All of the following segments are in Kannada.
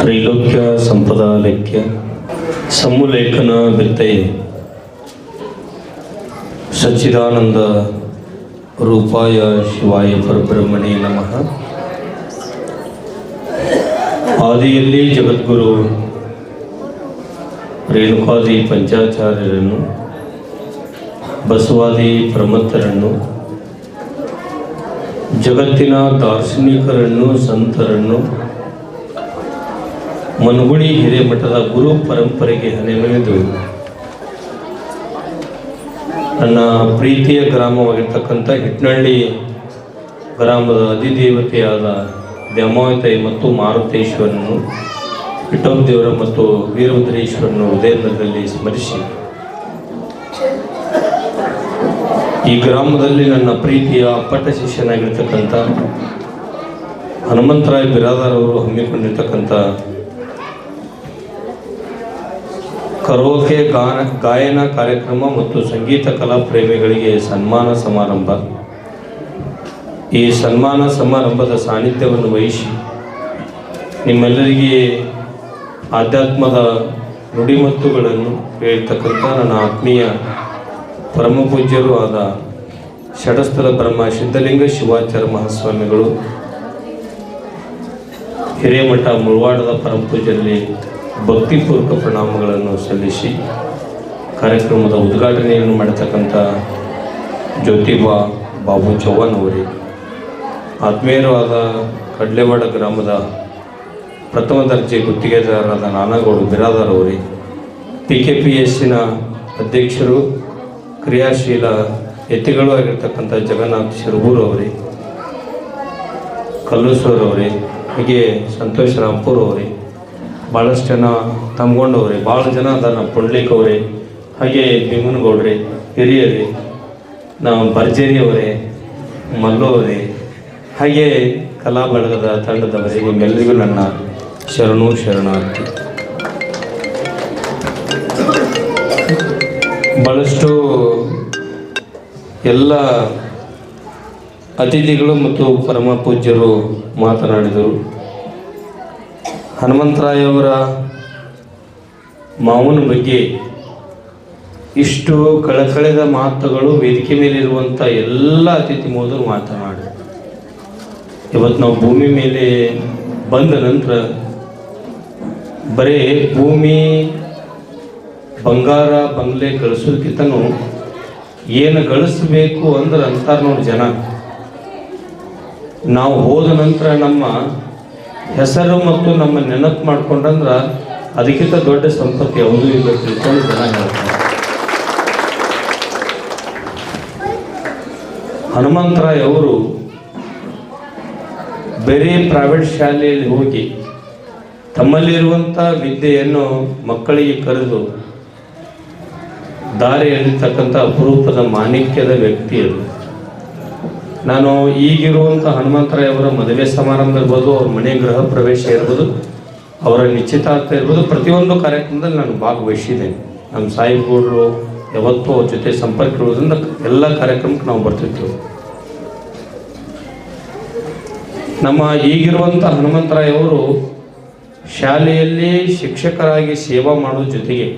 ತ್ರೈಲೋಕ್ಯ ಸಂಪದಾಲಕ್ಯ ಸಮುಲೇಖನ ಬಿತ್ತೆ ಸಚ್ಚಿದಾನಂದ ರೂಪಾಯ ಶಿವಾಯ ಪರಬ್ರಹ್ಮಣೇ ನಮಃ. ಆದಿಯಲ್ಲಿ ಜಗದ್ಗುರು ರೇಣುಕಾದಿ ಪಂಚಾಚಾರ್ಯರನ್ನು, ಬಸವಾದಿ ಪ್ರಮತ್ತರನ್ನು, ಜಗತ್ತಿನ ದಾರ್ಶನಿಕರನ್ನು, ಸಂತರನ್ನು, ಮನಗುಳಿ ಹಿರೇಮಠದ ಗುರು ಪರಂಪರೆಗೆ ಹಣೆಮೆರೆದು ನನ್ನ ಪ್ರೀತಿಯ ಗ್ರಾಮವಾಗಿರ್ತಕ್ಕಂಥ ಹಿಟ್ನಳ್ಳಿ ಗ್ರಾಮದ ಅಧಿದೇವತೆಯಾದ ದ್ಯಾಮಾವತಿ ಮತ್ತು ಮಾರುತೇಶ್ವರನು, ವಿಠೋಬದೇವರ ಮತ್ತು ವೀರಭದ್ರೇಶ್ವರನು ಹೃದಯದಲ್ಲಿ ಸ್ಮರಿಸಿ, ಈ ಗ್ರಾಮದಲ್ಲಿ ನನ್ನ ಪ್ರೀತಿಯ ಅಪ್ಪಟ ಶಿಷ್ಯನಾಗಿರ್ತಕ್ಕಂಥ ಹನುಮಂತರಾಯ ಬಿರಾದಾರ್ ಅವರು ಹಮ್ಮಿಕೊಂಡಿರ್ತಕ್ಕಂಥ ಕರೋಕೆ ಗಾಯನ ಕಾರ್ಯಕ್ರಮ ಮತ್ತು ಸಂಗೀತ ಕಲಾ ಪ್ರೇಮಿಗಳಿಗೆ ಸನ್ಮಾನ ಸಮಾರಂಭ. ಈ ಸನ್ಮಾನ ಸಮಾರಂಭದ ಸಾನ್ನಿಧ್ಯವನ್ನು ವಹಿಸಿ ನಿಮ್ಮೆಲ್ಲರಿಗೆ ಆಧ್ಯಾತ್ಮದ ನುಡಿಮತ್ತುಗಳನ್ನು ಹೇಳ್ತಕ್ಕಂಥ ನನ್ನ ಆತ್ಮೀಯ ಪರಮಪೂಜ್ಯರು ಆದ ಷಡಸ್ಥಲ ಬ್ರಹ್ಮ ಸಿದ್ಧಲಿಂಗ ಶಿವಾಚಾರ್ಯ ಮಹಾಸ್ವಾಮಿಗಳು, ಹಿರೇಮಠ ಮುಳವಾಡದ ಪರಮಪೂಜ್ಯರಲ್ಲಿ ಭಕ್ತಿಪೂರ್ವಕ ಪ್ರಣಾಮಗಳನ್ನು ಸಲ್ಲಿಸಿ, ಕಾರ್ಯಕ್ರಮದ ಉದ್ಘಾಟನೆಯನ್ನು ಮಾಡತಕ್ಕಂಥ ಜ್ಯೋತಿಬಾ ಬಾಬು ಚೌಹಾಣ್ ಅವರೇ, ಆತ್ಮೀಯರು ಆದ ಕಡ್ಲೆವಾಡ ಗ್ರಾಮದ ಪ್ರಥಮ ದರ್ಜೆ ಗುತ್ತಿಗೆದಾರರಾದ ನಾನಾಗೌಡ ಬಿರಾದಾರ್ ಅವರೇ, PKPSನ ಅಧ್ಯಕ್ಷರು, ಕ್ರಿಯಾಶೀಲ ಯತಿಗಳು ಆಗಿರ್ತಕ್ಕಂಥ ಜಗನ್ನಾಥ್ ಶಿರಬೂರ್ ಅವರೇ, ಕಲ್ಲೂಸೂರ್ ಅವರೇ, ಹೀಗೆ ಸಂತೋಷ್ ರಾಂಪುರ್ ಅವರೇ, ಭಾಳಷ್ಟು ಜನ ತಮ್ಗೊಂಡವ್ರೆ, ಭಾಳ ಜನ ಅದಾರ, ಪುಂಡ್ಲಿಕ್ ಅವರೇ, ಹಾಗೆ ಭೀಮನಗೌಡ್ರೆ, ಹಿರಿಯರೇ, ನಾವು ಭರ್ಜರಿ ಅವರೇ, ಮಲ್ಲು ಅವರೇ, ಹಾಗೆ ಕಲಾ ಬಳಗದ ತಂಡದವರೇ, ನಿಮ್ಮೆಲ್ಲರಿಗೂ ನನ್ನ ಶರಣಾರ್ಥಿ. ಭಾಳಷ್ಟು ಎಲ್ಲ ಅತಿಥಿಗಳು ಮತ್ತು ಪರಮ ಪೂಜ್ಯರು ಮಾತನಾಡಿದರು. ಹನುಮಂತರಾಯವರ ಮಾವನ ಬಗ್ಗೆ ಇಷ್ಟು ಕಳಕಳೆದ ಮಾತುಗಳು ವೇದಿಕೆ ಮೇಲಿರುವಂಥ ಎಲ್ಲ ಅತಿಥಿ ಮೋದರು ಮಾತನಾಡಿ, ಇವತ್ತು ನಾವು ಭೂಮಿ ಮೇಲೆ ಬಂದ ನಂತರ ಬರೀ ಭೂಮಿ ಬಂಗಾರ ಬಂಗ್ಲೆ ಗಳಿಸೋದಕ್ಕಿಂತನೂ ಏನು ಗಳಿಸಬೇಕು ಅಂದ್ರೆ ಅಂತಾರೆ ನೋಡಿ ಜನ, ನಾವು ಹೋದ ನಂತರ ನಮ್ಮ ಹೆಸರು ಮತ್ತು ನಮ್ಮ ನೆನಪು ಮಾಡ್ಕೊಂಡ್ರಂದ್ರೆ ಅದಕ್ಕಿಂತ ದೊಡ್ಡ ಸಂಪತ್ತು ಯಾವುದೂ ಇಲ್ಲ ತಿಳ್ಕೊಂಡು ಜನ ಹೇಳ್ತಾರೆ. ಹನುಮಂತರಾಯ್ ಅವರು ಬೇರೆ ಪ್ರೈವೇಟ್ ಶಾಲೆಯಲ್ಲಿ ಹೋಗಿ ತಮ್ಮಲ್ಲಿರುವಂಥ ವಿದ್ಯೆಯನ್ನು ಮಕ್ಕಳಿಗೆ ಕರೆದು ದಾರಿ ಎಳಿತಕ್ಕಂಥ ಅಪರೂಪದ ಮಾಣಿಕ್ಯದ ವ್ಯಕ್ತಿ ಅದು. ನಾನು ಈಗಿರುವಂಥ ಹನುಮಂತರಾಯ್ ಅವರ ಮದುವೆ ಸಮಾರಂಭ ಇರ್ಬೋದು, ಅವ್ರ ಮನೆ ಗೃಹ ಪ್ರವೇಶ ಇರ್ಬೋದು, ಅವರ ನಿಶ್ಚಿತಾರ್ಥ ಇರ್ಬೋದು, ಪ್ರತಿಯೊಂದು ಕಾರ್ಯಕ್ರಮದಲ್ಲಿ ನಾನು ಭಾಗವಹಿಸಿದ್ದೇನೆ. ನಮ್ಮ ಸಾಯಿಗೌಡರು ಯಾವತ್ತೂ ಅವ್ರ ಜೊತೆ ಸಂಪರ್ಕ ಇರೋದ್ರಿಂದ ಎಲ್ಲ ಕಾರ್ಯಕ್ರಮಕ್ಕೆ ನಾವು ಬರ್ತಿರ್ತೀವಿ. ನಮ್ಮ ಈಗಿರುವಂಥ ಹನುಮಂತರಾಯ್ ಅವರು ಶಾಲೆಯಲ್ಲಿ ಶಿಕ್ಷಕರಾಗಿ ಸೇವಾ ಮಾಡೋ ಜೊತೆಗೆ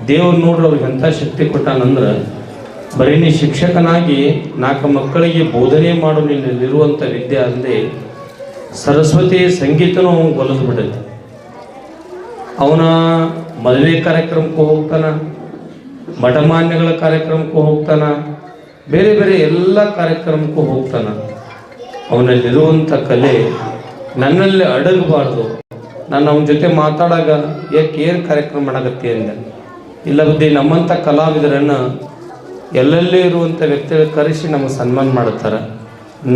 ದೇವ್ರು ನೋಡ್ರಿ ಅವ್ರಿಗೆ ಎಂಥ ಶಕ್ತಿ ಕೊಟ್ಟಾನಂದ್ರೆ, ಬರೀ ನೀ ಶಿಕ್ಷಕನಾಗಿ 4 ಮಕ್ಕಳಿಗೆ ಬೋಧನೆ ಮಾಡು ನಿನ್ನಲ್ಲಿರುವಂಥ ವಿದ್ಯೆ ಅಲ್ಲದೆ ಸರಸ್ವತಿ ಸಂಗೀತನೂ ಅವನು ಒಲಿದು ಬಿಡೈತೆ. ಅವನ ಮದುವೆ ಕಾರ್ಯಕ್ರಮಕ್ಕೂ ಹೋಗ್ತಾನ, ಮಠಮಾನ್ಯಗಳ ಕಾರ್ಯಕ್ರಮಕ್ಕೂ ಹೋಗ್ತಾನ, ಬೇರೆ ಬೇರೆ ಎಲ್ಲ ಕಾರ್ಯಕ್ರಮಕ್ಕೂ ಹೋಗ್ತಾನ. ಅವನಲ್ಲಿರುವಂಥ ಕಲೆ ನನ್ನಲ್ಲಿ ಅಡಗಬಾರ್ದು. ನಾನು ಅವನ ಜೊತೆ ಮಾತಾಡಾಗ ಏನು ಕಾರ್ಯಕ್ರಮ ಮಾಡಾಕತ್ತಿ ಅಂದೆ, ಇಲ್ಲ ಬುದ್ಧಿ ನಮ್ಮಂಥ ಕಲಾವಿದರನ್ನು ಎಲ್ಲೆಲ್ಲೇ ಇರುವಂಥ ವ್ಯಕ್ತಿಗಳು ಕರೆಸಿ ನಮಗೆ ಸನ್ಮಾನ ಮಾಡುತ್ತಾರೆ.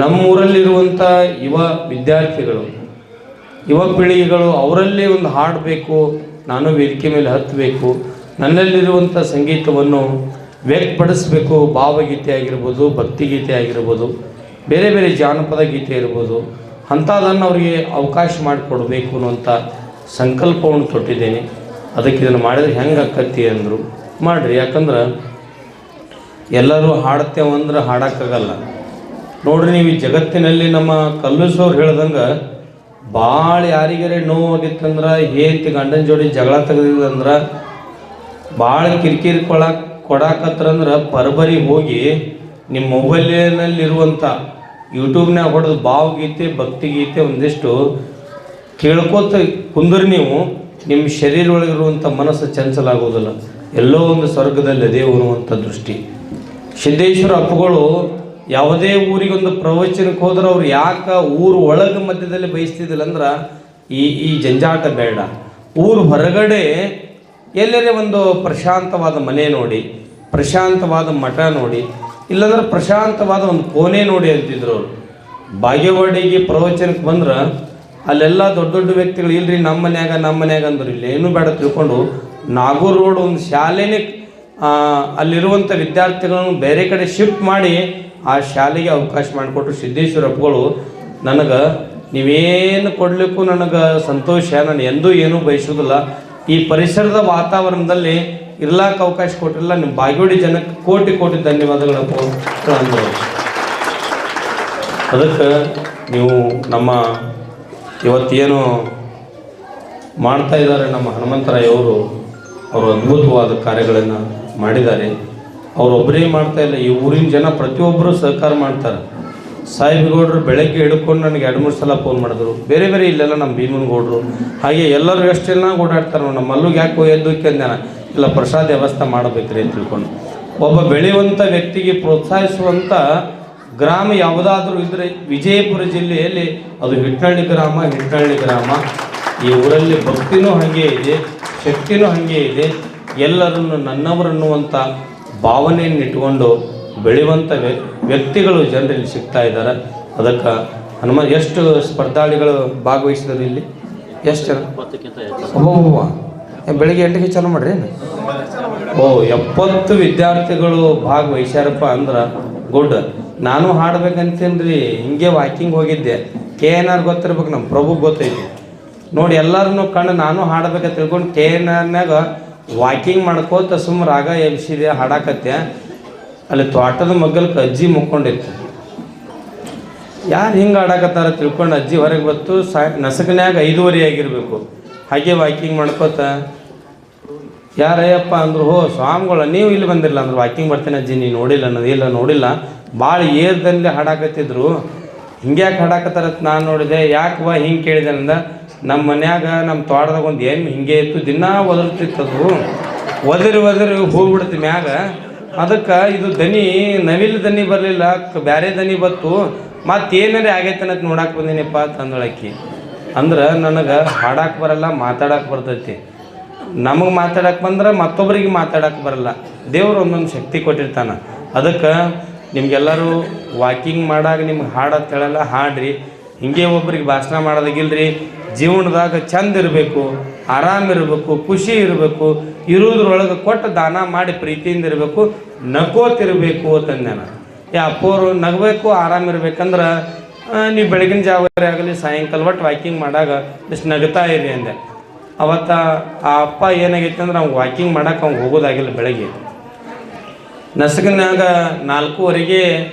ನಮ್ಮೂರಲ್ಲಿರುವಂಥ ಯುವ ವಿದ್ಯಾರ್ಥಿಗಳು, ಯುವ ಪೀಳಿಗೆಗಳು ಅವರಲ್ಲೇ ಒಂದು ಹಾಡಬೇಕು, ನಾನು ವೇದಿಕೆ ಮೇಲೆ ಹತ್ತಬೇಕು, ನನ್ನಲ್ಲಿರುವಂಥ ಸಂಗೀತವನ್ನು ವ್ಯಕ್ತಪಡಿಸಬೇಕು. ಭಾವಗೀತೆ ಆಗಿರ್ಬೋದು, ಭಕ್ತಿಗೀತೆ ಆಗಿರ್ಬೋದು, ಬೇರೆ ಬೇರೆ ಜಾನಪದ ಗೀತೆ ಇರ್ಬೋದು, ಅಂಥದನ್ನು ಅವರಿಗೆ ಅವಕಾಶ ಮಾಡಿಕೊಡ್ಬೇಕು ಅನ್ನುವಂಥ ಸಂಕಲ್ಪವನ್ನು ತೊಟ್ಟಿದ್ದೇನೆ. ಅದಕ್ಕೆ ಇದನ್ನು ಮಾಡಿದ್ರೆ ಹೆಂಗೆ ಆಕತ್ತಿ ಅಂದರು. ಮಾಡಿರಿ, ಯಾಕಂದ್ರೆ ಎಲ್ಲರೂ ಹಾಡ್ತೇವಂದ್ರೆ ಹಾಡೋಕ್ಕಾಗಲ್ಲ. ನೋಡ್ರಿ, ನೀವು ಈ ಜಗತ್ತಿನಲ್ಲಿ ನಮ್ಮ ಕಲ್ಲೂಸವ್ರು ಹೇಳ್ದಂಗೆ ಭಾಳ ಯಾರಿಗಾರೆ ನೋವಾಗಿತ್ತಂದ್ರೆ ಹೇಂತಿ ಗಂಡನ ಜೋಡಿ ಜಗಳ ತೆಗೆದಿದಂದ್ರೆ ಭಾಳ ಕಿರಿಕಿರಿ ಕೊಡಾಕತ್ರಂದ್ರೆ ಬರಬರಿ ಹೋಗಿ ನಿಮ್ಮ ಮೊಬೈಲಿನಲ್ಲಿರುವಂಥ ಯೂಟ್ಯೂಬ್ನಾಗ ಹೊಡೆದು ಭಾವಗೀತೆ ಭಕ್ತಿಗೀತೆ ಒಂದಿಷ್ಟು ಕೇಳ್ಕೊತ ಕುಂದ್ರಿ ನೀವು ನಿಮ್ಮ ಶರೀರ ಒಳಗಿರುವಂಥ ಮನಸ್ಸು ಚಂಚಲ ಆಗೋದಿಲ್ಲ, ಎಲ್ಲೋ ಒಂದು ಸ್ವರ್ಗದಲ್ಲಿ ಅದೇ ಅನ್ನುವಂಥ ದೃಷ್ಟಿ. ಸಿದ್ದೇಶ್ವರ ಅಪ್ಪಗಳು ಯಾವುದೇ ಊರಿಗೊಂದು ಪ್ರವಚನಕ್ಕೆ ಹೋದ್ರೆ ಅವ್ರು ಯಾಕೆ ಊರು ಒಳಗೆ ಮಧ್ಯದಲ್ಲಿ ಬಯಸ್ತಿದ್ದಿಲ್ಲ ಅಂದ್ರೆ ಈ ಜಂಜಾಟ ಬೇಡ, ಊರು ಹೊರಗಡೆ ಎಲ್ಲರೇ ಒಂದು ಪ್ರಶಾಂತವಾದ ಮನೆ ನೋಡಿ, ಪ್ರಶಾಂತವಾದ ಮಠ ನೋಡಿ, ಇಲ್ಲಾಂದ್ರೆ ಪ್ರಶಾಂತವಾದ ಒಂದು ಕೋಣೆ ನೋಡಿ ಅಂತಿದ್ರು ಅವರು. ಬಾಗೇವಾಡಿಗೆ ಪ್ರವಚನಕ್ಕೆ ಬಂದ್ರೆ ಅಲ್ಲೆಲ್ಲ ದೊಡ್ಡ ದೊಡ್ಡ ವ್ಯಕ್ತಿಗಳು ಇಲ್ರಿ ನಮ್ಮ ಮನ್ಯಾಗ ಅಂದ್ರು. ಇಲ್ಲಿ ಏನೂ ಬೇಡ ತಿಳ್ಕೊಂಡು ನಾಗೂರ್ ರೋಡ್ ಒಂದು ಶಾಲೆನೇ ಅಲ್ಲಿರುವಂಥ ವಿದ್ಯಾರ್ಥಿಗಳನ್ನು ಬೇರೆ ಕಡೆ ಶಿಫ್ಟ್ ಮಾಡಿ ಆ ಶಾಲೆಗೆ ಅವಕಾಶ ಮಾಡಿಕೊಟ್ರು ಸಿದ್ದೇಶ್ವರ ಅಪ್ಪಗಳು. ನನಗೆ ನೀವೇನು ಕೊಡಲಿಕ್ಕೂ ನನಗೆ ಸಂತೋಷ, ನಾನು ಎಂದೂ ಏನೂ ಬಯಸೋದಿಲ್ಲ. ಈ ಪರಿಸರದ ವಾತಾವರಣದಲ್ಲಿ ಇರ್ಲಾಕ ಅವಕಾಶ ಕೊಟ್ಟಿಲ್ಲ. ನಿಮ್ಮ ಬಾಗೇವಾಡಿ ಜನಕ್ಕೆ ಕೋಟಿ ಕೋಟಿ ಧನ್ಯವಾದಗಳಪ್ಪ ಅಂದರು. ಅದಕ್ಕೆ ನೀವು ನಮ್ಮ ಇವತ್ತೇನು ಮಾಡ್ತಾ ಇದ್ದಾರೆ ನಮ್ಮ ಹನುಮಂತರಾಯವರು, ಅವರು ಅದ್ಭುತವಾದ ಕಾರ್ಯಗಳನ್ನು ಮಾಡಿದ್ದಾರೆ. ಅವರೊಬ್ಬರೇ ಮಾಡ್ತಾ ಇಲ್ಲ, ಈ ಊರಿನ ಜನ ಪ್ರತಿಯೊಬ್ಬರು ಸಹಕಾರ ಮಾಡ್ತಾರೆ. ಸಾಹೇಬಗೌಡರು ಬೆಳಗ್ಗೆ ಹಿಡ್ಕೊಂಡು ನನಗೆ 2-3 ಸಲ ಫೋನ್ ಮಾಡಿದ್ರು. ಬೇರೆ ಬೇರೆ ಇಲ್ಲೆಲ್ಲ ನಮ್ಮ ಭೀಮನಗೌಡರು ಹಾಗೆ ಎಲ್ಲರೂ ಎಷ್ಟೆಲ್ಲ ಓಡಾಡ್ತಾರೆ. ನಮ್ಮ ಮಲ್ಲುಗೆ ಯಾಕೆ ಎದ್ದಕ್ಕೆ ಅಂದಾನ, ಇಲ್ಲ ಪ್ರಸಾದ ವ್ಯವಸ್ಥೆ ಮಾಡಬೇಕ್ರಿ ಅಂತ ತಿಳ್ಕೊಂಡು. ಒಬ್ಬ ಬೆಳೆಯುವಂಥ ವ್ಯಕ್ತಿಗೆ ಪ್ರೋತ್ಸಾಹಿಸುವಂಥ ಗ್ರಾಮ ಯಾವುದಾದ್ರೂ ಇದ್ದರೆ ವಿಜಯಪುರ ಜಿಲ್ಲೆಯಲ್ಲಿ ಅದು ಹಿಟ್ನಳ್ಳಿ ಗ್ರಾಮ. ಈ ಊರಲ್ಲಿ ಭಕ್ತಿನೂ ಹಾಗೆ ಇದೆ, ಶಕ್ತಿನೂ ಹಾಗೆ ಇದೆ. ಎಲ್ಲರನ್ನು ನನ್ನವರನ್ನುವಂಥ ಭಾವನೆಯನ್ನು ಇಟ್ಕೊಂಡು ಬೆಳೆಯುವಂಥ ವ್ಯಕ್ತಿಗಳು ಜನರಲ್ಲಿ ಸಿಗ್ತಾ ಇದ್ದಾರೆ. ಅದಕ್ಕೆ ಎಷ್ಟು ಸ್ಪರ್ಧಾಳಿಗಳು ಭಾಗವಹಿಸಿದ್ರು ಇಲ್ಲಿ? ಎಷ್ಟು ಜನ? ಬೆಳಿಗ್ಗೆ 8ಕ್ಕೆ ಚಾಲು ಮಾಡ್ರಿ. 70 ವಿದ್ಯಾರ್ಥಿಗಳು ಭಾಗವಹಿಸ್ಯಾರಪ್ಪ ಅಂದ್ರೆ ಗುಡ್. ನಾನು ಹಾಡ್ಬೇಕಂತೇನು ರೀ, ಹಿಂಗೆ ವಾಕಿಂಗ್ ಹೋಗಿದ್ದೆ. KNR ಗೊತ್ತಿರ್ಬೇಕು, ನಮ್ಮ ಪ್ರಭುಗೆ ಗೊತ್ತೈತಿ ನೋಡಿ. ಎಲ್ಲರನ್ನೂ ಕಣ್ಣು ನಾನು ಹಾಡ್ಬೇಕಂತ ತಿಳ್ಕೊಂಡು KNRನಾಗ ವಾಕಿಂಗ್ ಮಾಡ್ಕೋತ ಸುಮ್ಮನೆ ರಾಗ ಎಬ್ಸಿದೆ ಹಾಡಾಕತ್ತೆ. ಅಲ್ಲಿ ತೋಟದ ಮಗ್ಗಲ್ಕ್ಕೆ ಅಜ್ಜಿ ಮುಕ್ಕೊಂಡಿತ್ತು. ಯಾರು ಹಿಂಗೆ ಆಡಾಕತ್ತಾರ ತಿಳ್ಕೊಂಡು ಅಜ್ಜಿ ಹೊರಗೆ ಬತ್ತು. ನಸಕನ್ಯಾಗ 5:30 ಆಗಿರಬೇಕು. ಹಾಗೆ ವಾಕಿಂಗ್ ಮಾಡ್ಕೋತ ಯಾರಯ್ಯಪ್ಪ ಅಂದರು, ಸ್ವಾಮಿಗಳ ನೀವು ಇಲ್ಲಿ ಬಂದಿರಲ್ಲ ಅಂದ್ರೆ ವಾಕಿಂಗ್ ಬರ್ತೀನಿ ಅಜ್ಜಿ, ನೀನು ನೋಡಿಲ್ಲ ಅನ್ನೋದು. ಇಲ್ಲ ನೋಡಿಲ್ಲ, ಭಾಳ ಏರ್ದಲ್ಲಿ ಹಾಡಾಕತ್ತಿದ್ರು. ಹಿಂಗೆ ಯಾಕೆ ಹಾಡಾಕತ್ತಾರತ್ ನಾನು ನೋಡಿದೆ. ಯಾಕೆ ಹಿಂಗೆ ಕೇಳಿದೆ ಅಂದ, ನಮ್ಮ ಮನ್ಯಾಗ ನಮ್ಮ ತೋಟದಾಗ ಒಂದು ಎಮ್ಮೆ ಹಿಂಗೆ ಇತ್ತು, ದಿನ ಒದರ್ತಿತ್ತದು, ಒದರಿ ಹೋಗ್ಬಿಡ್ತಿ ಮ್ಯಾಗ. ಅದಕ್ಕೆ ಇದು ದನಿ ನವಿಲ್ ದನಿ ಬರಲಿಲ್ಲ, ಬೇರೆ ದನಿ ಬತ್ತು, ಮತ್ತೇನಾರೇ ಆಗೈತೆ ಅನ್ನೋದು ನೋಡಕ್ಕೆ ಬಂದೀನಿಪ್ಪ ತಂದಳಕ್ಕಿ. ಅಂದ್ರೆ ನನಗೆ ಹಾಡಕ್ಕೆ ಬರಲ್ಲ, ಮಾತಾಡಕ್ಕೆ ಬರ್ತೈತಿ. ನಮಗೆ ಮಾತಾಡಕ್ಕೆ ಬಂದ್ರೆ ಮತ್ತೊಬ್ಬರಿಗೆ ಮಾತಾಡಕ್ಕೆ ಬರಲ್ಲ. ದೇವರು ಒಂದೊಂದು ಶಕ್ತಿ ಕೊಟ್ಟಿರ್ತಾನೆ. ಅದಕ್ಕೆ ನಿಮಗೆಲ್ಲರೂ ವಾಕಿಂಗ್ ಮಾಡಾಗ ನಿಮ್ಗೆ ಹಾಡೋದು ಹೇಳಲ್ಲ, ಹಾಡ್ರಿ. ಹಿಂಗೆ ಒಬ್ರಿಗೆ ಭಾಷಣ ಮಾಡೋದಾಗಿಲ್ರಿ. ಜೀವನದಾಗ ಚಂದ ಇರಬೇಕು, ಆರಾಮಿರಬೇಕು, ಖುಷಿ ಇರಬೇಕು, ಇರೋದ್ರೊಳಗೆ ಕೊಟ್ಟು ದಾನ ಮಾಡಿ ಪ್ರೀತಿಯಿಂದ ಇರಬೇಕು, ನಗೋತಿರಬೇಕು ಅಂತಂದೆ ನಾನು. ಅಪ್ಪೋರು ನಗಬೇಕು, ಆರಾಮಿರ್ಬೇಕಂದ್ರೆ ನೀವು ಬೆಳಗಿನ ಜಾವರೆ ಆಗಲಿ ಸಾಯಂಕಾಲ ಒಟ್ಟು ವಾಕಿಂಗ್ ಮಾಡಾಗ ಇಷ್ಟು ನಗ್ತಾ ಇರಿ ಅಂದೆ. ಅವತ್ತು ಆ ಅಪ್ಪ ಏನಾಗೈತೆ ಅಂದ್ರೆ ಅವ್ನು ವಾಕಿಂಗ್ ಮಾಡೋಕೆ ಅವ್ನು ಹೋಗೋದಾಗಿಲ್ಲ. ಬೆಳಗ್ಗೆ ನಸಕನ್ಯಾಗ 4:15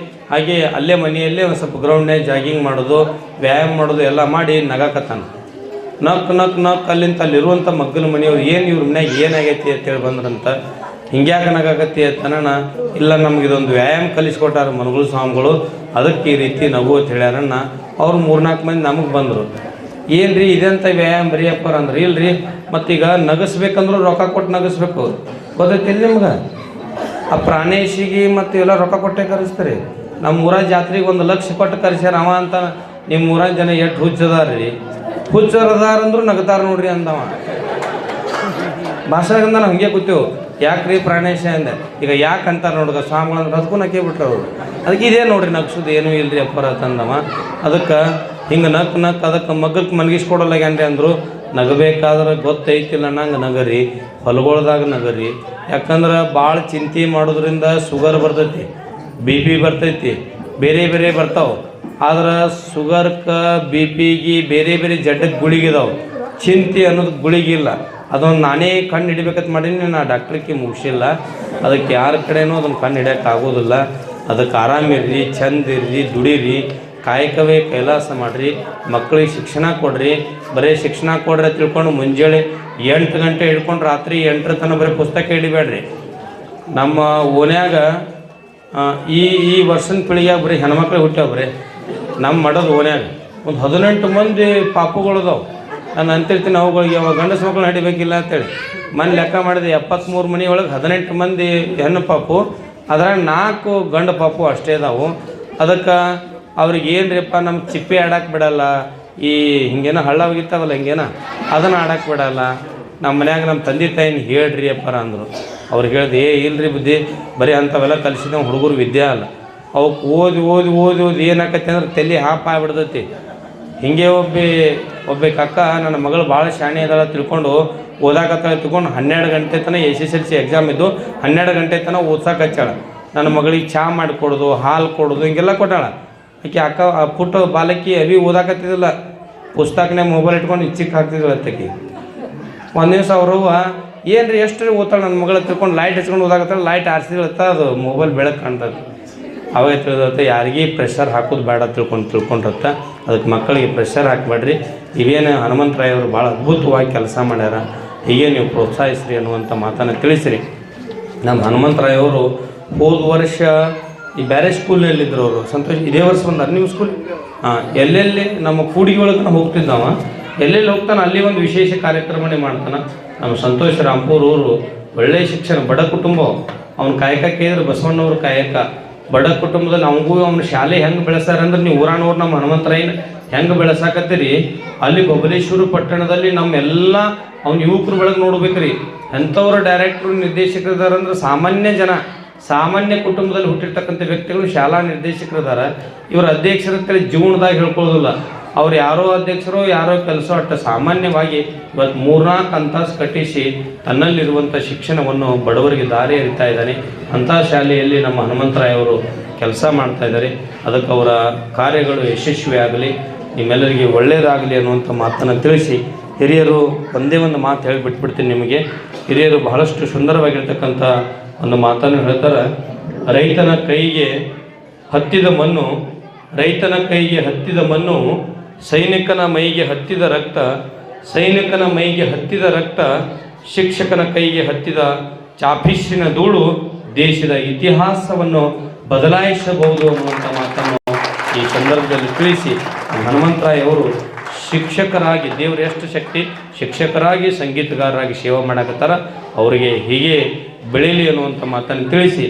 ಹಾಗೆ ಅಲ್ಲೇ ಮನೆಯಲ್ಲೇ ಒಂದು ಸ್ವಲ್ಪ ಗ್ರೌಂಡ್ನಾಗ ಜಾಗಿಂಗ್ ಮಾಡೋದು, ವ್ಯಾಯಾಮ ಮಾಡೋದು ಎಲ್ಲ ಮಾಡಿ ನಗಾಕತ್ತಾನ. ನಕ್ ಅಲ್ಲಿಂದ ಅಲ್ಲಿರುವಂಥ ಮಗ್ಗನ ಮನೆಯವ್ರು ಏನು ಇವ್ರ ಮನ್ಯಾಗ ಏನಾಗೈತಿ ಅಂತೇಳಿ ಬಂದ್ರಂತ. ಹಿಂಗ್ಯಾಕೆ ನಗಾಕತ್ತಿ ಅಂತನ, ಇಲ್ಲ ನಮಗಿದೊಂದು ವ್ಯಾಯಾಮ ಕಲಿಸ್ಕೊಟ್ಟಾರ ಮನಗುಳು ಸ್ವಾಮಿಗಳು, ಅದಕ್ಕೆ ಈ ರೀತಿ ನಗು ಅಂತ ಹೇಳ್ಯಾರನ್ನ. ಅವ್ರು 3-4 ಮಂದಿ ನಮಗೆ ಬಂದರು. ಏನು ರೀ ಇದೆಂಥ ವ್ಯಾಯಾಮ ಬರೀಯಪ್ಪ ಅಂದ್ರೆ, ಇಲ್ರಿ ಮತ್ತೀಗ ನಗಸ್ಬೇಕಂದ್ರೂ ರೊಕ್ಕ ಕೊಟ್ಟು ನಗಸ್ಬೇಕು, ಗೊತ್ತೈತಿ ಇಲ್ಲಿ ನಿಮ್ಗೆ? ಆ ಪ್ರಾಣೇಶಿಗೆ ಮತ್ತು ಎಲ್ಲ ರೊಕ್ಕ ಕೊಟ್ಟೆ ಕರೆಸ್ತಾರೆ. ನಮ್ಮ ಊರ ಜಾತ್ರೆಗೆ 1 ಲಕ್ಷ ಕೊಟ್ಟು ಕರೆಸ್ಯಾರ ಅವ ಅಂತ. ನಿಮ್ಮ ಊರಾನ ಜನ ಎಷ್ಟು ಹುಚ್ಚದಾರ ರೀ, ಹುಚ್ಚರದಾರಂದ್ರೂ ನಗತಾರ ನೋಡ್ರಿ ಅಂದವ. ಭಾಷೆಗಿಂದ ನಾವು ಹಂಗೆ ಕೂತೇವು. ಯಾಕ್ರಿ ಪ್ರಾಣೇಶ ಅಂದೆ. ಈಗ ಯಾಕೆ ಅಂತಾರೆ ನೋಡ್ಗ ಸ್ವಾಮಿಗಳಂದ್ರೆ ಅದಕ್ಕೂ ನಕ್ಕೆ ಬಿಟ್ರು ಅವರು. ಅದಕ್ಕೆ ಇದೇ ನೋಡ್ರಿ ನಗ್ಸೋದು ಏನೂ ಇಲ್ರಿ ಅಪ್ಪರ ತಂದವ. ಅದಕ್ಕೆ ಹಿಂಗೆ ನಕ್ ಅದಕ್ಕೆ ಮಗಕ್ಕೆ ಮನಗಿಸ್ಕೊಡಲ್ಲಾಗ್ಯಾನ್ರಿ ಅಂದರು. ನಗಬೇಕಾದ್ರೆ ಗೊತ್ತೈತಿಲ್ಲ ನಂಗೆ ನಗರಿ, ಹೊಲಗೊಳ್ದಾಗ ನಗರಿ. ಯಾಕಂದ್ರೆ ಭಾಳ ಚಿಂತೆ ಮಾಡೋದ್ರಿಂದ ಶುಗರ್ ಬರ್ತೈತಿ, BP ಬರ್ತೈತಿ, ಬೇರೆ ಬೇರೆ ಬರ್ತಾವೆ. ಆದ್ರೆ ಶುಗರ್ಗೆ BP ಬೇರೆ ಬೇರೆ ಜಡ್ಡಕ್ಕೆ ಗುಳಿಗಿದಾವೆ. ಚಿಂತೆ ಅನ್ನೋದು ಗುಳಿಗಿಲ್ಲ. ಅದೊಂದು ನಾನೇ ಕಣ್ಣು ಹಿಡಿಬೇಕಂತ ಮಾಡೀನಿ, ನಾ ಡಾಕ್ಟ್ರಿಗೆ ಮುಗಿಸಿಲ್ಲ. ಅದಕ್ಕೆ ಯಾರ ಕಡೆನೂ ಅದನ್ನು ಕಣ್ಣು ಹಿಡಿಯೋಕೆ ಆಗೋದಿಲ್ಲ. ಅದಕ್ಕೆ ಆರಾಮಿರ್ರಿ, ಚಂದ ಇರ್ರಿ, ದುಡೀರಿ, ಕಾಯಕವೇ ಕೈಲಾಸ ಮಾಡಿರಿ, ಮಕ್ಕಳಿಗೆ ಶಿಕ್ಷಣ ಕೊಡ್ರಿ. ಬರೀ ಶಿಕ್ಷಣ ಕೊಡ್ರಿ ತಿಳ್ಕೊಂಡು ಮುಂಜಾನೆ 8 ಗಂಟೆ ಹಿಡ್ಕೊಂಡು ರಾತ್ರಿ 8 ತನಕ ಬರೀ ಪುಸ್ತಕ ಹಿಡಿಬೇಡ್ರಿ. ನಮ್ಮ ಓನ್ಯಾಗ ಈ ವರ್ಷದ ಪೀಳಿಗೆಯಾಗ ಬರೀ ಹೆಣ್ಮಕ್ಳು ಹುಟ್ಟ್ಯಾವ. ಬರೀ ನಮ್ಮ ಮಠದ ಓನ್ಯಾಗ ಒಂದು 18 ಮಂದಿ ಪಾಪುಗಳದಾವು. ನಾನು ಅಂತಿರ್ತೀನಿ ಅವುಗಳಿಗೆ ಅವಾಗ ಗಂಡಸ ಮಕ್ಕಳು ನಡಿಬೇಕಿಲ್ಲ ಅಂತೇಳಿ. ಮನೆ ಲೆಕ್ಕ ಮಾಡಿದೆ 73 ಮನೆಯೊಳಗೆ 18 ಮಂದಿ ಹೆಣ್ಣು ಪಾಪು, ಅದ್ರಾಗ 4 ಗಂಡು ಪಾಪು ಅಷ್ಟೇ ಅದಾವು. ಅದಕ್ಕೆ ಅವ್ರಿಗೆ ಏನ್ರಿಪ್ಪ ನಮ್ಮ ಚಿಪ್ಪೆ ಆಡಕ್ಕೆ ಬಿಡಲ್ಲ, ಈ ಹಿಂಗೇನೋ ಹಳ್ಳ ಹೋಗಿರ್ತಾವಲ್ಲ ಹಿಂಗೇನ ಅದನ್ನು ಆಡಕ್ಕೆ ಬಿಡಲ್ಲ. ನಮ್ಮ ಮನ್ಯಾಗ ನಮ್ಮ ತಂದೆ ತಾಯಿನ ಹೇಳ್ರಿ ಅಪ್ಪಾರ ಅಂದರು. ಅವ್ರಿಗೆ ಹೇಳ್ದೆ ಇಲ್ರಿ ಬುದ್ಧಿ, ಬರೀ ಅಂಥವೆಲ್ಲ ಕಲಿಸಿದ ಹುಡುಗರು ವಿದ್ಯೆ ಅಲ್ಲ. ಅವಕ್ಕೆ ಓದಿ ಓದಿ ಓದಿ ಓದಿ ಏನಾಕತ್ತೆ ಅಂದ್ರೆ ತಲೆ ಹಾಪ್ ಆಗಿಬಿಡ್ತೈತಿ. ಹಿಂಗೆ ಒಬ್ಬ ಅಕ್ಕ ನನ್ನ ಮಗಳು ಭಾಳ ಶಾಣೆ ಅದಾಳ ತಿಳ್ಕೊಂಡು ಓದಾಕತ್ತಾಳೆ ತಿಳ್ಕೊಂಡು 12 ಗಂಟೆ ತನಕ SSLC ಎಕ್ಸಾಮ್ ಇದ್ದು 12 ಗಂಟೆ ತನಕ ಓದ್ಸಕ್ಕೆ ಹಚ್ಚಾಳ. ನನ್ನ ಮಗಳಿಗೆ ಚಹಾ ಮಾಡಿಕೊಡೋದು, ಹಾಲು ಕೊಡೋದು ಹಿಂಗೆಲ್ಲ ಕೊಟ್ಟಾಳ. ಆಕೆ ಅಕ್ಕ ಪುಟ್ಟ ಬಾಲಕಿ ಅವಿ ಓದಾಕತ್ತಿದ್ದಿಲ್ಲ, ಪುಸ್ತಕನೇ ಮೊಬೈಲ್ ಇಟ್ಕೊಂಡು ಇಚ್ಚಿಗೆ ಹಾಕ್ತಿದ್ಳು ಅತ್ತಕ್ಕೆ. ಒಂದು ದಿವಸ ಅವ್ರವ್ವ ಏನು ರೀ ಎಷ್ಟು ಓದ್ತಾಳೆ ನನ್ನ ಮಗಳು ತಿಳ್ಕೊಂಡು ಲೈಟ್ ಹಚ್ಕೊಂಡು ಓದಾಕತ್ತಾಳೆ. ಲೈಟ್ ಆರಿಸಿದ್ಳತ್ತ ಅದು ಮೊಬೈಲ್ ಬೆಳಕು ಕಾಣ್ತದೆ. ಅವೇ ತಿಳಿದತ್ತೆ ಯಾರಿಗೂ ಪ್ರೆಷರ್ ಹಾಕೋದು ಬೇಡ ತಿಳ್ಕೊಂಡಿರತ್ತ. ಅದಕ್ಕೆ ಮಕ್ಕಳಿಗೆ ಪ್ರೆಷರ್ ಹಾಕಬೇಡ್ರಿ. ಇವೇನು ಹನುಮಂತರಾಯವರು ಭಾಳ ಅದ್ಭುತವಾಗಿ ಕೆಲಸ ಮಾಡ್ಯಾರ, ಹೀಗೆ ನೀವು ಪ್ರೋತ್ಸಾಹಿಸ್ರಿ ಅನ್ನುವಂಥ ಮಾತನ್ನು ತಿಳಿಸಿರಿ. ನಮ್ಮ ಹನುಮಂತರಾಯವರು ಹೋದ ವರ್ಷ ಈ ಬೇರೆ ಸ್ಕೂಲಲ್ಲಿದ್ದರು ಅವರು. ಸಂತೋಷ್ ಇದೇ ವರ್ಷ ಬಂದಾರೆ ನೀವು ಸ್ಕೂಲ್? ಎಲ್ಲೆಲ್ಲಿ ನಮ್ಮ ಕೂಡಿಗೆ ಒಳಗೆ ಹೋಗ್ತಿದ್ದಾವ, ಎಲ್ಲೆಲ್ಲಿ ಹೋಗ್ತಾನೆ ಅಲ್ಲಿ ಒಂದು ವಿಶೇಷ ಕಾರ್ಯಕ್ರಮನೇ ಮಾಡ್ತಾನೆ. ನಮ್ಮ ಸಂತೋಷ್ ರಾಂಪೂರವರು ಒಳ್ಳೆಯ ಶಿಕ್ಷಣ, ಬಡ ಕುಟುಂಬ. ಅವ್ನ ಕಾಯಕ ಕೇಳಿದ್ರೆ ಬಸವಣ್ಣವ್ರ ಕಾಯಕ. ಬಡ ಕುಟುಂಬದಲ್ಲಿ ಅವನಿಗೂ ಅವ್ನ ಶಾಲೆ ಹೆಂಗೆ ಬೆಳೆಸಾರಂದ್ರೆ ನೀವು ಊರಾನವ್ರು ನಮ್ಮ ಹನುಮಂತರಾಯನ ಹೆಂಗೆ ಬೆಳೆಸಾಕತ್ತೀರಿ ಅಲ್ಲಿ ಬಬಲೇಶ್ವರ ಪಟ್ಟಣದಲ್ಲಿ ನಮ್ಮೆಲ್ಲ ಅವ್ನ ಯುವಕರು ಬೆಳಗ್ಗೆ ನೋಡ್ಬೇಕ್ರಿ. ಎಂಥವ್ರು ಡೈರೆಕ್ಟ್ರು ನಿರ್ದೇಶಕರು ಇದಾರಂದ್ರೆ ಸಾಮಾನ್ಯ ಜನ, ಸಾಮಾನ್ಯ ಕುಟುಂಬದಲ್ಲಿ ಹುಟ್ಟಿರ್ತಕ್ಕಂಥ ವ್ಯಕ್ತಿಗಳು ಶಾಲಾ ನಿರ್ದೇಶಕರು ಇದಾರ. ಇವ್ರ ಅಧ್ಯಕ್ಷರಂತೇಳಿ ಜೀವನದಾಗ ಹೇಳ್ಕೊಳ್ಳೋದಿಲ್ಲ. ಅವ್ರು ಯಾರೋ ಅಧ್ಯಕ್ಷರು ಯಾರೋ ಕೆಲಸ ಅಟ್ಟ ಸಾಮಾನ್ಯವಾಗಿ ಇವತ್ತು 3-4 ಅಂತಾಸು ಕಟ್ಟಿಸಿ ತನ್ನಲ್ಲಿರುವಂಥ ಶಿಕ್ಷಣವನ್ನು ಬಡವರಿಗೆ ದಾರಿ ಎರಿತಾ ಇದ್ದಾನೆ. ಅಂಥ ಶಾಲೆಯಲ್ಲಿ ನಮ್ಮ ಹನುಮಂತರಾಯವರು ಕೆಲಸ ಮಾಡ್ತಾ ಇದ್ದಾರೆ. ಅದಕ್ಕೆ ಅವರ ಕಾರ್ಯಗಳು ಯಶಸ್ವಿಯಾಗಲಿ, ನಿಮ್ಮೆಲ್ಲರಿಗೆ ಒಳ್ಳೆಯದಾಗಲಿ ಅನ್ನುವಂಥ ಮಾತನ್ನು ತಿಳಿಸಿ, ಹಿರಿಯರು ಒಂದೇ ಒಂದು ಮಾತು ಹೇಳಿಬಿಟ್ಬಿಡ್ತೀನಿ ನಿಮಗೆ. ಹಿರಿಯರು ಬಹಳಷ್ಟು ಸುಂದರವಾಗಿರ್ತಕ್ಕಂಥ ಒಂದು ಮಾತನ್ನು ಹೇಳ್ತಾರೆ. ರೈತನ ಕೈಗೆ ಹತ್ತಿದ ಮಣ್ಣು ಸೈನಿಕನ ಮೈಗೆ ಹತ್ತಿದ ರಕ್ತ, ಸೈನಿಕನ ಮೈಗೆ ಹತ್ತಿದ ರಕ್ತ, ಶಿಕ್ಷಕನ ಕೈಗೆ ಹತ್ತಿದ ಚಾಪಿಸ್ಸಿನ ಧೂಳು ದೇಶದ ಇತಿಹಾಸವನ್ನು ಬದಲಾಯಿಸಬಹುದು ಅನ್ನುವಂಥ ಮಾತನ್ನು ಈ ಸಂದರ್ಭದಲ್ಲಿ ತಿಳಿಸಿ, ಹನುಮಂತರಾಯವರು ಶಿಕ್ಷಕರಾಗಿ ದೇವರು ಎಷ್ಟು ಶಕ್ತಿ, ಶಿಕ್ಷಕರಾಗಿ ಸಂಗೀತಗಾರರಾಗಿ ಸೇವೆ ಮಾಡಕತ್ತಾರ. ಅವರಿಗೆ ಹೀಗೆ ಬೆಳೀಲಿ ಅನ್ನುವಂಥ ಮಾತನ್ನು ತಿಳಿಸಿ,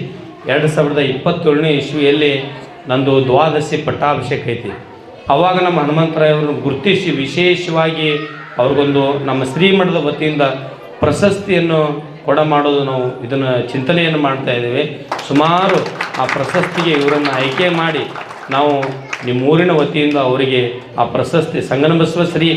2027ನೇ ಇಸ್ವಿಯಲ್ಲಿ ನಂದು ದ್ವಾದಶಿ ಪಟ್ಟಾಭಿಷೇಕ ಐತಿ. ಆವಾಗ ನಮ್ಮ ಹನುಮಂತರಾಯವ್ರನ್ನ ಗುರುತಿಸಿ ವಿಶೇಷವಾಗಿ ಅವ್ರಿಗೊಂದು ನಮ್ಮ ಶ್ರೀಮಠದ ವತಿಯಿಂದ ಪ್ರಶಸ್ತಿಯನ್ನು ಮಾಡೋದು ನಾವು ಇದನ್ನು ಚಿಂತನೆಯನ್ನು ಮಾಡ್ತಾ ಇದ್ದೇವೆ. ಸುಮಾರು ಆ ಪ್ರಶಸ್ತಿಗೆ ಇವರನ್ನು ಆಯ್ಕೆ ಮಾಡಿ ನಾವು ನಿಮ್ಮೂರಿನ ವತಿಯಿಂದ ಅವರಿಗೆ ಆ ಪ್ರಶಸ್ತಿ ಸಂಗನಬಸವ ಶ್ರೀ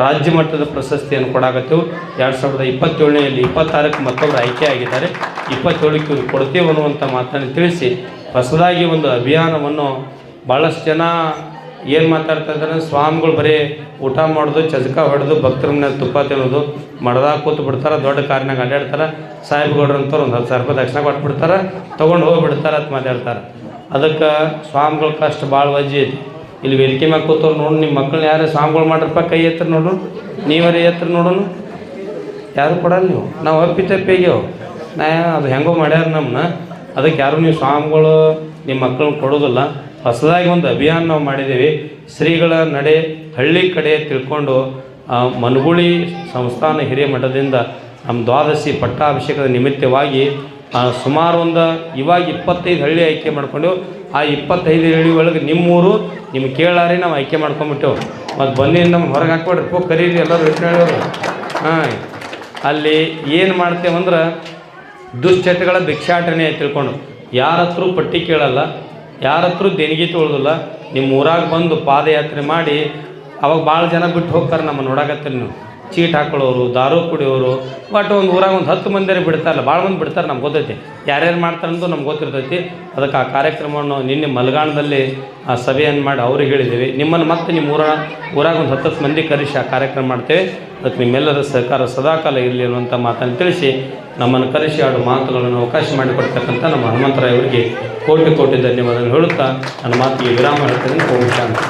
ರಾಜ್ಯ ಮಟ್ಟದ ಪ್ರಶಸ್ತಿಯನ್ನು ಕೊಡಾಕತ್ತೇವೆ. 2027ರಲ್ಲಿ 26ಕ್ಕೆ ಮತ್ತೊಬ್ಬರು ಆಯ್ಕೆ ಆಗಿದ್ದಾರೆ. 27ಕ್ಕೆ ಇವರು ಕೊಡ್ತೇವೆ ಅನ್ನುವಂಥ ಮಾತನ್ನು ತಿಳಿಸಿ, ಹೊಸದಾಗಿ ಒಂದು ಅಭಿಯಾನವನ್ನು ಭಾಳಷ್ಟು ಜನ ಏನು ಮಾತಾಡ್ತಾ ಇದ್ದಾರೆ, ಸ್ವಾಮಿಗಳು ಬರೀ ಊಟ ಮಾಡೋದು, ಚಜಕ ಹೊಡೆದು, ಭಕ್ತರ ಮನೆಯಲ್ಲಿ ತುಪ್ಪ ತಿನ್ನೋದು, ಮಡ್ದಾಗ ಕೂತು ಬಿಡ್ತಾರೆ, ದೊಡ್ಡ ಕಾರಿನಾಗ ಅಡ್ಡಾಡ್ತಾರೆ, ಸಾಹೇಬ್ಗೌಡ್ರು ಅಂತವ್ರು ಒಂದು 10,000 ರೂಪಾಯಿ ದಕ್ಷಿಣ ಕೊಟ್ಬಿಡ್ತಾರೆ, ತೊಗೊಂಡು ಹೋಗಿಬಿಡ್ತಾರೆ ಅಂತ ಮಾತಾಡ್ತಾರೆ. ಅದಕ್ಕೆ ಸ್ವಾಮಿಗಳ ಕಷ್ಟ ಭಾಳ ವಜ್ಜಿ ಐತಿ. ಇಲ್ಲಿ ವೇದಿಕೆ ಮ್ಯಾಗ ಕೂತವ್ರು ನೋಡಿ, ನಿಮ್ಮ ಮಕ್ಕಳನ್ನ ಯಾರು ಸ್ವಾಮಿಗಳು ಮಾಡ್ರಪ್ಪ ಕೈ ಎತ್ತರ ನೋಡು, ನೀವರೇ ಎತ್ತರ ನೋಡೋನು, ಯಾರು ಕೊಡಲ್ಲ ನೀವು, ನಾವು ಅಪ್ಪಿತಪ್ಪಿಗ್ಯವು ಅದು ಹೆಂಗೋ ಮಾಡ್ಯಾರ ನಮ್ಮನ್ನ. ಅದಕ್ಕೆ ಯಾರು ನೀವು ಸ್ವಾಮಿಗಳು ನಿಮ್ಮ ಮಕ್ಕಳನ್ನ ಕೊಡೋದಿಲ್ಲ. ಹೊಸದಾಗಿ ಒಂದು ಅಭಿಯಾನ ನಾವು ಮಾಡಿದ್ದೀವಿ. ಶ್ರೀಗಳ ನಡೆ ಹಳ್ಳಿ ಕಡೆ ತಿಳ್ಕೊಂಡು ಮನಗುಳಿ ಸಂಸ್ಥಾನ ಹಿರಿಯ ಮಠದಿಂದ ನಮ್ಮ ದ್ವಾದಶಿ ಪಟ್ಟಾಭಿಷೇಕದ ನಿಮಿತ್ತವಾಗಿ ಸುಮಾರು ಇವಾಗ 25 ಹಳ್ಳಿ ಆಯ್ಕೆ ಮಾಡ್ಕೊಂಡೆವು. ಆ 25 ಹಳ್ಳಿ ಒಳಗೆ ನಿಮ್ಮೂರು ನಿಮ್ಗೆ ಕೇಳಾರಿ ನಾವು ಆಯ್ಕೆ ಮಾಡ್ಕೊಂಬಿಟ್ಟೆವು. ಮತ್ತು ಬಂದು ನಮ್ಮ ಹೊರಗೆ ಹಾಕ್ಬಿಡ್ರಿ ಕರೀರಿ ಎಲ್ಲರೂ ಹೇಳೋರು. ಅಲ್ಲಿ ಏನು ಮಾಡ್ತೇವಂದ್ರೆ ದುಶ್ಚಟಗಳ ಭಿಕ್ಷಾಟನೆ ತಿಳ್ಕೊಂಡು ಯಾರ ಹತ್ರ ಪಟ್ಟಿ ಕೇಳಲ್ಲ, ಯಾರ ಹತ್ರ ದೇಣಿಗೆ ತೊಗೊಳ್ಳೋದಿಲ್ಲ. ನಿಮ್ಮ ಊರಾಗ ಬಂದು ಪಾದಯಾತ್ರೆ ಮಾಡಿ ಅವಾಗ ಭಾಳ ಜನ ಬಿಟ್ಟು ಹೋಗ್ತಾರೆ. ನಮ್ಮ ನೋಡಾಕತ್ತೀರಿ ನೀವು ಚೀಟ್ ಹಾಕೊಳ್ಳೋರು, ದಾರು ಕುಡಿಯೋರು, ಬಟ್ ಒಂದು ಊರಾಗ ಒಂದು 10 ಮಂದಿರ ಬಿಡ್ತಾರಲ್ಲ, ಭಾಳ ಮಂದಿ ಬಿಡ್ತಾರೆ, ನಮ್ಗೆ ಗೊತ್ತೈತಿ ಯಾರ್ಯಾರು ಮಾಡ್ತಾರಂತೂ ನಮ್ಗೆ ಗೊತ್ತಿರ್ತೈತಿ. ಅದಕ್ಕೆ ಆ ಕಾರ್ಯಕ್ರಮವನ್ನು ನಿನ್ನೆ ಮಲ್ಗಾಣದಲ್ಲಿ ಆ ಸಭೆಯನ್ನು ಮಾಡಿ ಅವ್ರಿಗೆ ಹೇಳಿದ್ದೀವಿ. ನಿಮ್ಮನ್ನು ಮತ್ತೆ ನಿಮ್ಮ ಊರಾಗ ಒಂದು 10 ಮಂದಿ ಕರೆಸಿ ಆ ಕಾರ್ಯಕ್ರಮ ಮಾಡ್ತೇವೆ. ಅದಕ್ಕೆ ನಿಮ್ಮೆಲ್ಲರ ಸಹಕಾರ ಸದಾಕಾಲ ಇರಲಿ ಅನ್ನುವಂಥ ಮಾತನ್ನು ತಿಳಿಸಿ ನಮ್ಮನ್ನು ಕರೆಸಿ ಆಡು ಮಾತುಗಳನ್ನು ಅವಕಾಶ ಮಾಡಿಕೊಡ್ತಕ್ಕಂಥ ನಮ್ಮ ಹನುಮಂತರಾಯವರಿಗೆ ಕೋಟಿ ಕೋಟಿ ಧನ್ಯವಾದಗಳು ಹೇಳುತ್ತಾ ನನ್ನ ಮಾತಿಗೆ ವಿರಾಮ ಹೇಳ್ತೇನೆ. ಓಂ ಶಾಂತಿ.